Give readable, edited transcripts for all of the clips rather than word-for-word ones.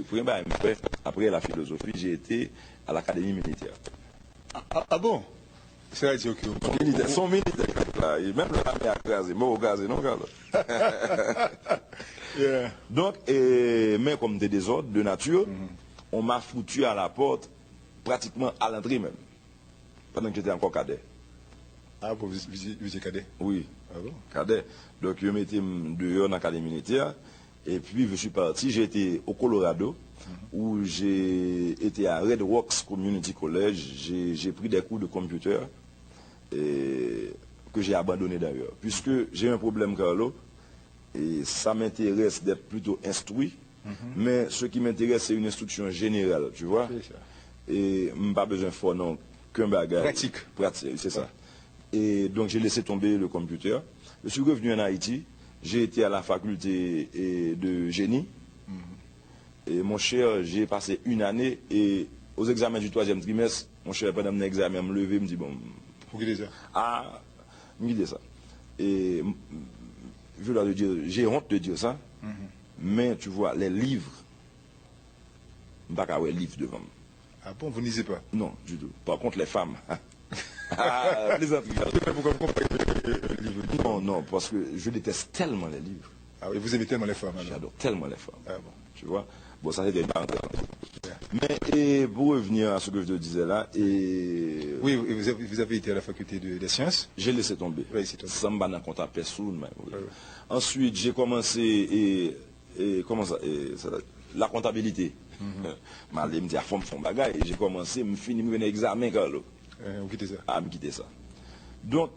premier bail, après la philosophie, j'ai été à l'académie militaire. Ah bon? C'est-à-dire que... Son militaire, là, et même l'armée a crasé, moi au gazé, non, Carlo? Yeah. Donc, mais comme des désordres de nature, on m'a foutu à la porte pratiquement à l'entrée même, pendant que j'étais encore cadet. Ah bon, vous êtes cadet? Oui, Ah bon? cadet. Donc, je m'étais dehors dans l'académie militaire, et puis je suis parti, j'ai été au Colorado, où j'ai été à Red Rocks Community College, j'ai pris des cours de computer, et que j'ai abandonné d'ailleurs, puisque j'ai un problème, Carlo, et ça m'intéresse d'être plutôt instruit, mais ce qui m'intéresse, c'est une instruction générale, tu vois. Et pas besoin de faire non qu'un bagage. Pratique. Pratique, c'est ça. Et donc j'ai laissé tomber le computer. Je suis revenu en Haïti, j'ai été à la faculté de génie. Et mon cher, j'ai passé une année et aux examens du 3e trimestre, mon cher, pendant mon examen, me lever, me dit bon. Pour qui ça? Ah, me dit ça. Et je dois le dire, j'ai honte de dire ça, mais tu vois, les livres, je ne vais pas avoir les livres devant moi. Ah bon, vous ne lisez pas? Non, du tout. Par contre, les femmes. Ah, plaisanterie. Pourquoi vous comprenez les livres? Non, non, parce que je déteste tellement les livres. Ah oui, vous aimez tellement les femmes alors? J'adore tellement les femmes. Ah bon. Tu vois? Bon, ça c'est des parenthèses. Mais et pour revenir à ce que je te disais là, et Oui, vous avez été à la faculté des sciences? j'ai laissé tomber. Oui, c'est tombé. Ça me bat dans le compte à personne. Mais, oui. Ouais. Ensuite, j'ai commencé comment ça, la comptabilité. Je me dis à fond bagaille, et j'ai commencé, me fini mon examen, Carlo. Vous quittez ça? À me quitter ça. Donc,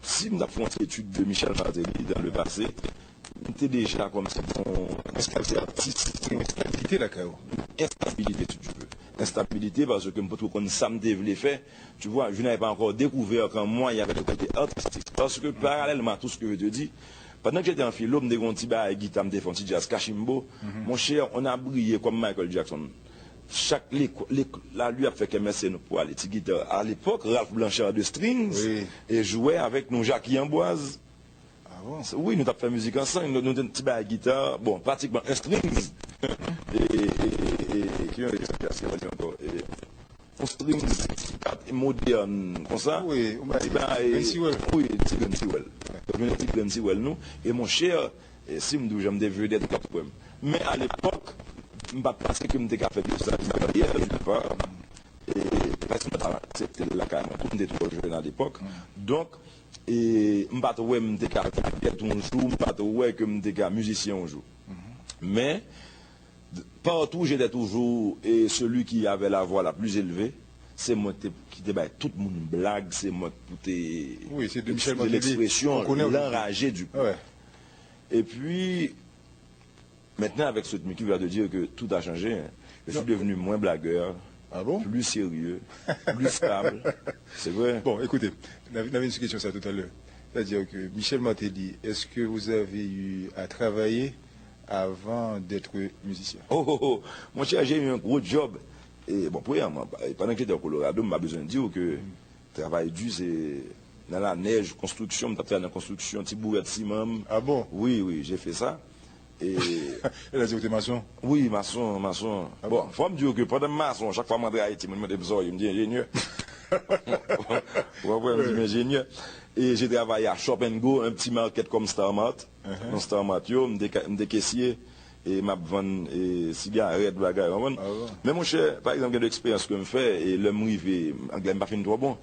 si nous avons fait une étude de Michel Martelly dans le passé, c'était déjà comme ça, Instabilité là, Kao. instabilité, si tu veux. Instabilité parce que pour qu'on ça me devait faire, tu vois, je n'avais pas encore découvert qu'en moi il y avait le côté artistique. Parce que parallèlement à tout ce que je te dis, pendant que j'étais en philo, je me disais que guitare, me défendais jazz, Kashimbo, mon cher, on a brillé comme Michael Jackson. Chaque là lui a fait qu'un mécène pour aller guitare. À l'époque, Ralph Blanchard de Strings et jouait avec nous Jackie Amboise. Ah bon? Oui, nous avons fait musique ensemble, nous avons un petit peu à guitare, bon, pratiquement un strings. Qui ont encore un strings moderne, comme ça. Oui, oui, Tigran Sewell. Tigran Sewell, nous. Et mon cher, si je me dis, je d'être quatre poèmes. Mais à l'époque, je ne sais pas que je me fait tout ça, je ne sais pas. Parce que c'était la carrière, je me trop jeune à l'époque. Donc, et je ne sais pas que je me suis musicien un jour. Mais, partout j'étais toujours, et celui qui avait la voix la plus élevée, c'est moi qui débat tout le monde blague, c'est moi qui oui, c'est de Michel l'expression, l'enragé du coup. Ouais. Et puis, maintenant avec ce qui va te dire que tout a changé, hein. Je suis devenu moins blagueur, plus sérieux, plus stable. C'est vrai. Bon, écoutez, on avait une question ça tout à l'heure. C'est-à-dire que Michel Martelly, est-ce que vous avez eu à travailler avant d'être musicien? Oh. Mon cher, j'ai eu un gros job. Et bon, premièrement, pendant que j'étais au Colorado, je m'a besoin de dire que le travail dur, c'est dans la neige, construction, je fait dans la construction, petit bourret de ciment. Ah bon? Oui, j'ai fait ça. Et elle a dit que tu es maçon? Oui, maçon. Ah bon, il faut me dire que pendant maçon, chaque fois que je rentre à Haïti, je me demande besoin, il me dit ingénieur. Vous voyez, je me dis ingénieur. Et j'ai travaillé à Shop and Go, un petit market comme Starmart. Dans Starmart, je me caissier et m'a vendu cigarettes, bagarre. Mais mon cher, par exemple, il y a de l'expérience que je fais et le m'rivé, anglais m'a fait trop bon.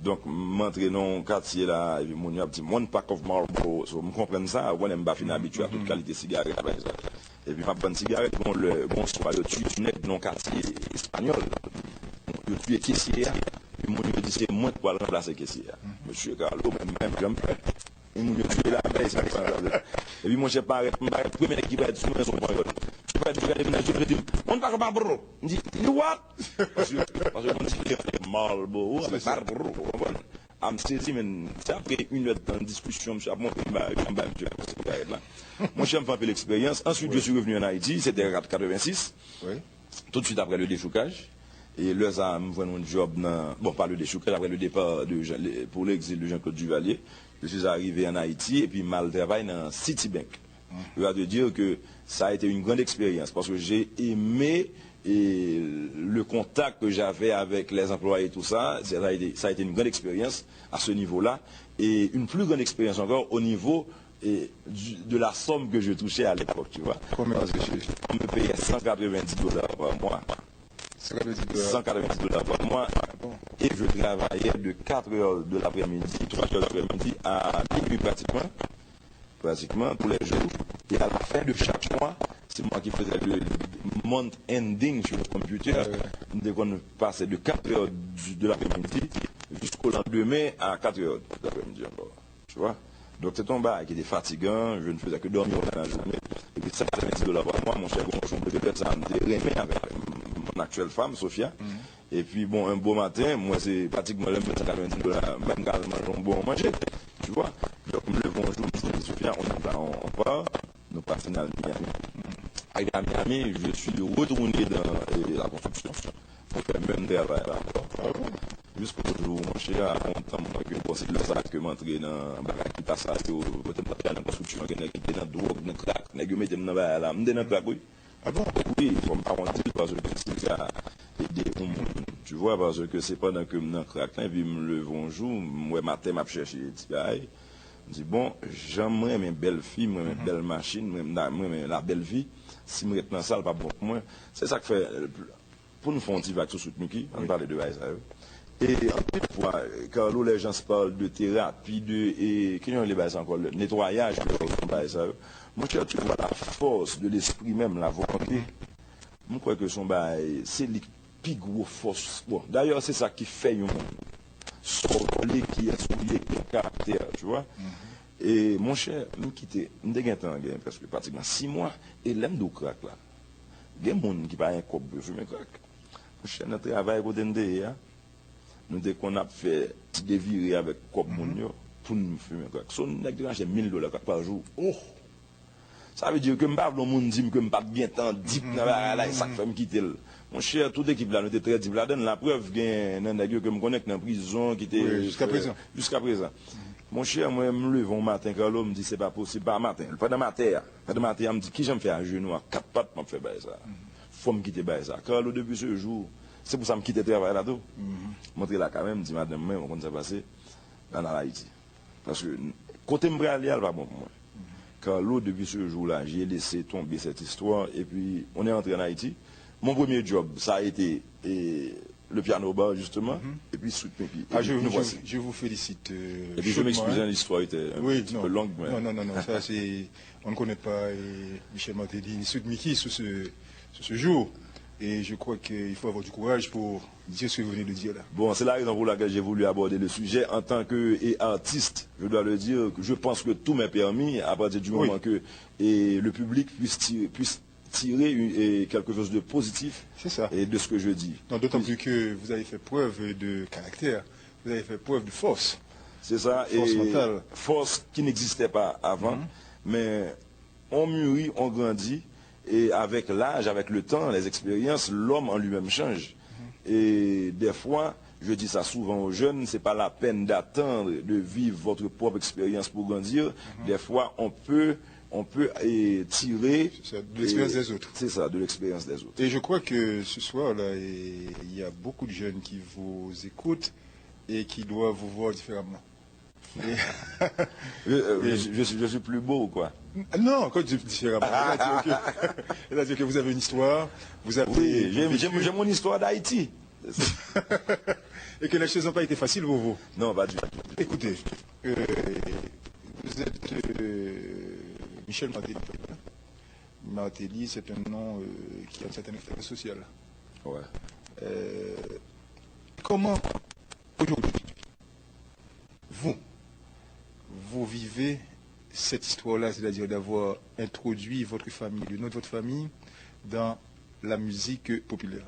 Donc, m'entrer dans le quartier là, et puis mon petit one pack of Marlboro, so, me comprendre ça, on n'aime pas finir habitué à toute qualité de cigarette. Et puis, ma bonne cigarette, bon, soit le tue net dans le quartier espagnol. Le tue caissier, et mon me dit, c'est moi qui vais remplacer caissier. Monsieur Carlo, même, j'aime pas. Et mon tué là, et puis, mon chef paraît, le premier qui va être sous son point. Je vais dire, on ne parle pas Marlboro. Il me dit, you what? Parce que mon cigarette, Marlboro, avec Marlboro. À me saisir, c'est après une heure de discussion, je suis monté mon chef m'a fait l'expérience. Ensuite, je suis revenu en Haïti, c'était en 86. Tout de suite après le déchoucage. Et là, ça me voit un job, bon, pas le déchoucage, après le départ pour l'exil de Jean-Claude Duvalier. Je suis arrivé en Haïti et puis mal travaillé dans Citibank. Je dois te dire que ça a été une grande expérience parce que j'ai aimé et le contact que j'avais avec les employés et tout ça, ça a été une grande expérience à ce niveau-là et une plus grande expérience encore au niveau de la somme que je touchais à l'époque, tu vois. Parce que on me payait $190 par mois. 190 $ par mois. Et je travaillais de 4 heures de l'après-midi, 3 heures de l'après-midi à minuit pratiquement tous les jours. Et à la fin de chaque mois, c'est moi qui faisais le month ending sur le computer. Dès qu'on passait de 4 heures de l'après-midi jusqu'au lendemain à 4 heures de l'après-midi encore. Tu vois? Donc c'est un bail qui était fatigant, je ne faisais que dormir dans la journée. Et puis 190 $ par mois, mon cher conjoint, ça me dérimait avec mon actuelle femme, Sophia. Et puis bon, un beau matin, moi c'est pratiquement le 190 $, même quand on bon manger. Tu vois? Donc le bonjour, je dis Sophia, on part, nous passons à Miami. À Miami, je suis retourné dans la construction. On fait même travail là. Jusqu'au jour où mon cher a content que c'est le ça que m'entrer dans un bagage qui passe au côté de la construction, qui était dans drogue, dans crack, qui mettait dans là, m'était dans crack, oui. Ah bon? Oui, il faut pas mentir parce que c'est ça aider au monde. Tu vois, parce que c'est pendant que dans crack, et puis me lève un jour, moi matin m'a cherché petit gars. Je dis bon, j'aimerais mes belles filles, mes belles machines, la belle vie, si me reste dans ça, pas bon pour moi. C'est ça que fait pour nous faire un petit vague sur Mickey, on parle de ça. Et en plus, quand les gens se parlent de thérapie, qui ont les bases encore, le nettoyage, moi, tu vois la force de l'esprit même, la volonté. Je crois que c'est les plus gros forces. Bon, d'ailleurs, c'est ça qui fait un monde. Sortir qui est souillé, qui est caractère, tu vois. Et mon cher, je me quitté, je me suis presque pratiquement 6 mois, et l'aime de crack là. Il y a des gens qui n'ont pas un cop de fumer crack. Mon cher, notre travail côté de nous dès qu'on a fait des virées avec cop monio pour nous fumer crack. Son nèg dérange $1000 par jour. Oh! Ça veut dire que m'pas le monde dit que m'pas bien temps deep dans là ça fait me quitter. Mon cher, toute équipe là nous était très deep là donne la preuve gain un nèg que me connaît dans prison qui était jusqu'à présent. Jusqu'à présent. Mon cher, moi, je me lève un matin, quand l'homme me dit c'est pas possible, pas matin. Pendant matin, il me dit qui j'aime faire à genoux, à 4 pattes, je me fais ça. Faut me quitter ça. Quand depuis ce jour, c'est pour ça que je quitte le travail là-dedans. Montrer là quand même, dit madame, on compte ça passer dans Haïti. Parce que côté me aller, elle va bon pour moi. Quand l'autre depuis ce jour-là, j'ai laissé tomber cette histoire et puis on est entré en Haïti. Mon premier job, ça a été le piano bar justement, et puis Sweet Mickey. Je vous félicite. Et puis je m'excuse, l'histoire était un petit peu longue. Mais... Non, ça c'est, on ne connaît pas Michel Martelly ni Sweet Mickey sur ce jour. Et je crois qu'il faut avoir du courage pour dire ce que vous venez de dire là. Bon, c'est la raison pour laquelle j'ai voulu aborder le sujet. En tant qu'artiste, je dois le dire, que je pense que tout m'est permis à partir du moment que le public puisse tirer quelque chose de positif et de ce que je dis. D'autant plus que vous avez fait preuve de caractère, vous avez fait preuve de force. C'est ça, force mentale. Force qui n'existait pas avant, mais on mûrit, on grandit, et avec l'âge, avec le temps, les expériences, l'homme en lui-même change. Et des fois, je dis ça souvent aux jeunes, c'est pas la peine d'attendre de vivre votre propre expérience pour grandir. Des fois, on peut tirer de l'expérience des autres. C'est ça, de l'expérience des autres. Et je crois que ce soir-là, il y a beaucoup de jeunes qui vous écoutent et qui doivent vous voir différemment. Je suis plus beau ou quoi? Non, quand je dis différemment, c'est-à-dire que vous avez une histoire, vous avez... Oui, j'ai mon histoire d'Haïti. Et que les choses n'ont pas été faciles pour vous. Non, pas du tout. Écoutez, vous êtes Michel Martelly. Martelly, c'est un nom qui a une certaine effet social. Ouais. Comment, aujourd'hui, vous vivez cette histoire-là, c'est-à-dire d'avoir introduit votre famille, le nom de votre famille, dans la musique populaire?